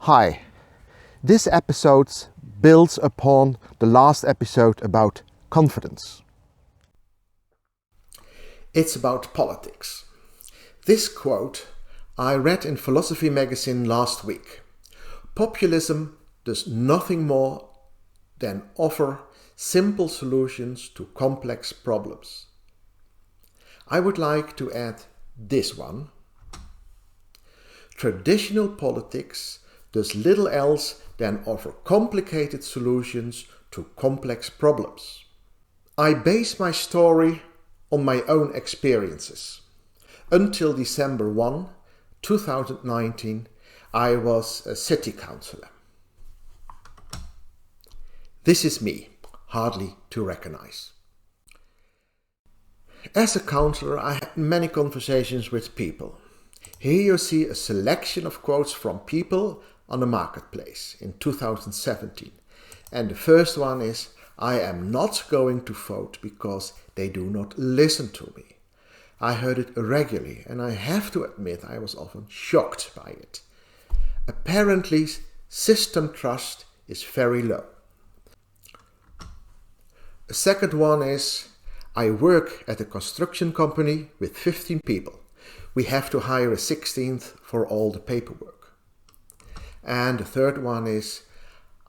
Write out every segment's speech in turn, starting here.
Hi, this episode builds upon the last episode about confidence. It's about politics. This quote I read in Philosophy magazine last week. Populism does nothing more than offer simple solutions to complex problems. I would like to add this one. Traditional politics does little else than offer complicated solutions to complex problems. I base my story on my own experiences. Until December 1, 2019, I was a city councillor. This is me, hardly to recognize. As a councillor, I had many conversations with people. Here you see a selection of quotes from people on the marketplace in 2017. And the first one is, "I am not going to vote because they do not listen to me." I heard it regularly and I have to admit I was often shocked by it. Apparently, system trust is very low. A second one is, "I work at a construction company with 15 people. We have to hire a 16th for all the paperwork." And the third one is,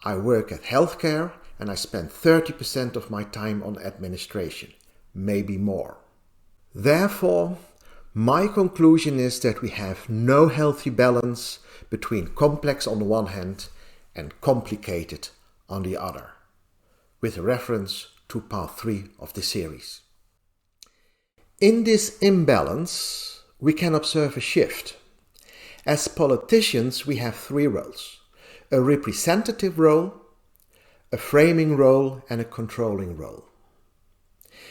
"I work at healthcare and I spend 30% of my time on administration, maybe more." Therefore, my conclusion is that we have no healthy balance between complex on the one hand and complicated on the other, with reference to part 3 of the series. In this imbalance, we can observe a shift. As politicians, we have 3 roles: a representative role, a framing role, and a controlling role.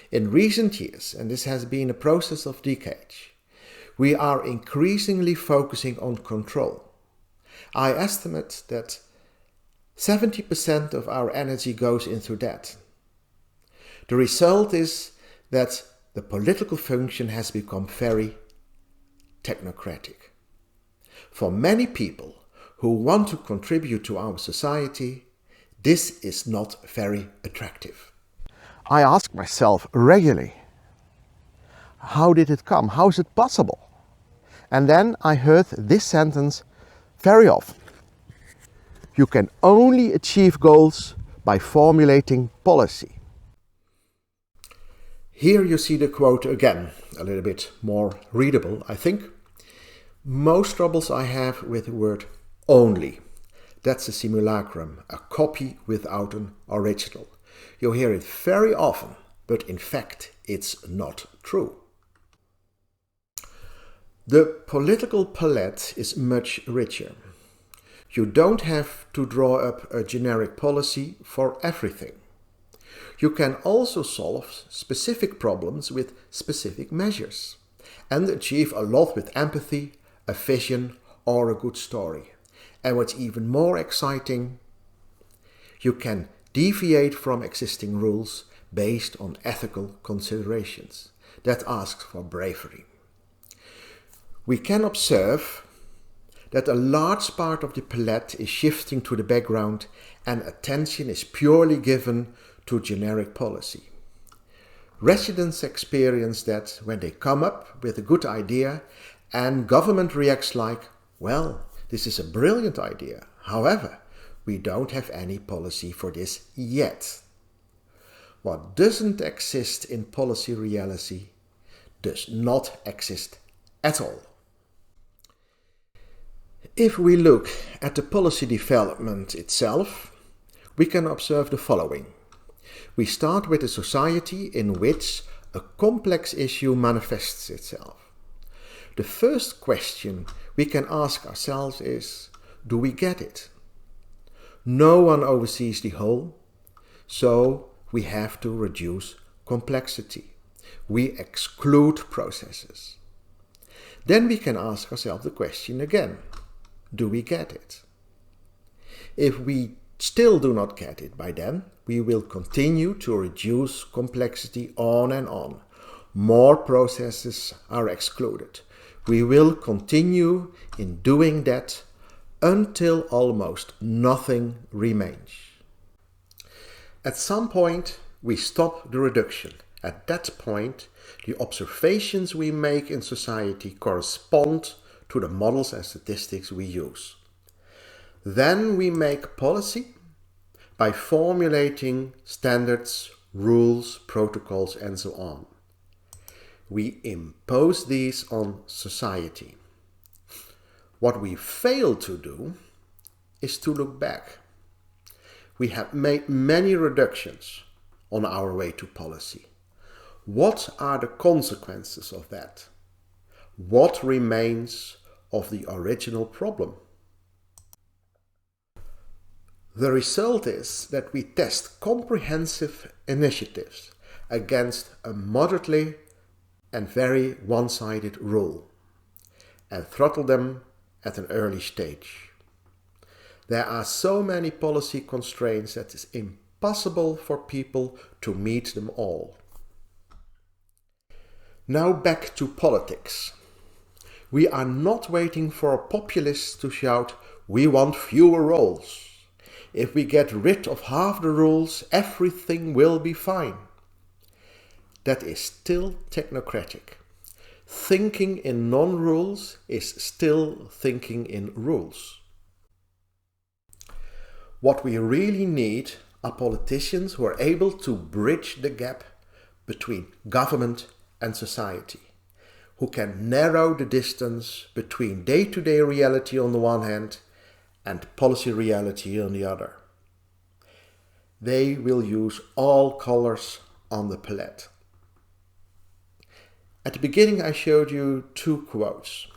In recent years, and this has been a process of decades, we are increasingly focusing on control. I estimate that 70% of our energy goes into that. The result is that the political function has become very technocratic. For many people who want to contribute to our society, this is not very attractive. I ask myself regularly, how did it come? How is it possible? And then I heard this sentence very often. You can only achieve goals by formulating policy. Here you see the quote again, a little bit more readable, I think. Most troubles I have with the word only. That's a simulacrum, a copy without an original. You hear it very often, but in fact it's not true. The political palette is much richer. You don't have to draw up a generic policy for everything. You can also solve specific problems with specific measures and achieve a lot with empathy, a vision, or a good story. And what's even more exciting, you can deviate from existing rules based on ethical considerations. That asks for bravery. We can observe that a large part of the palette is shifting to the background and attention is purely given to generic policy. Residents experience that when they come up with a good idea and government reacts like, "Well, this is a brilliant idea. However, we don't have any policy for this yet." What doesn't exist in policy reality does not exist at all. If we look at the policy development itself, we can observe the following. We start with a society in which a complex issue manifests itself. The first question we can ask ourselves is, do we get it? No one oversees the whole, so we have to reduce complexity. We exclude processes. Then we can ask ourselves the question again, do we get it? If we still do not get it by then, we will continue to reduce complexity on and on. More processes are excluded. We will continue in doing that until almost nothing remains. At some point, we stop the reduction. At that point, the observations we make in society correspond to the models and statistics we use. Then we make policy by formulating standards, rules, protocols, and so on. We impose these on society. What we fail to do is to look back. We have made many reductions on our way to policy. What are the consequences of that? What remains of the original problem? The result is that we test comprehensive initiatives against a moderately and very one-sided rule and throttle them at an early stage. There are so many policy constraints that it's impossible for people to meet them all. Now back to politics. We are not waiting for populists to shout, "We want fewer rules. If we get rid of half the rules, everything will be fine." That is still technocratic. Thinking in non-rules is still thinking in rules. What we really need are politicians who are able to bridge the gap between government and society, who can narrow the distance between day-to-day reality on the one hand and policy reality on the other. They will use all colors on the palette. At the beginning I showed you two quotes.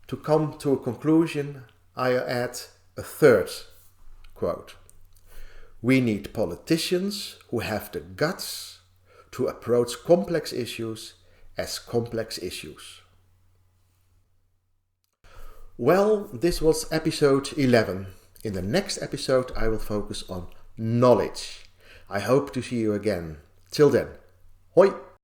To come to a conclusion, I add a third quote. We need politicians who have the guts to approach complex issues as complex issues. Well, this was episode 11. In the next episode I will focus on knowledge. I hope to see you again. Till then, hoi!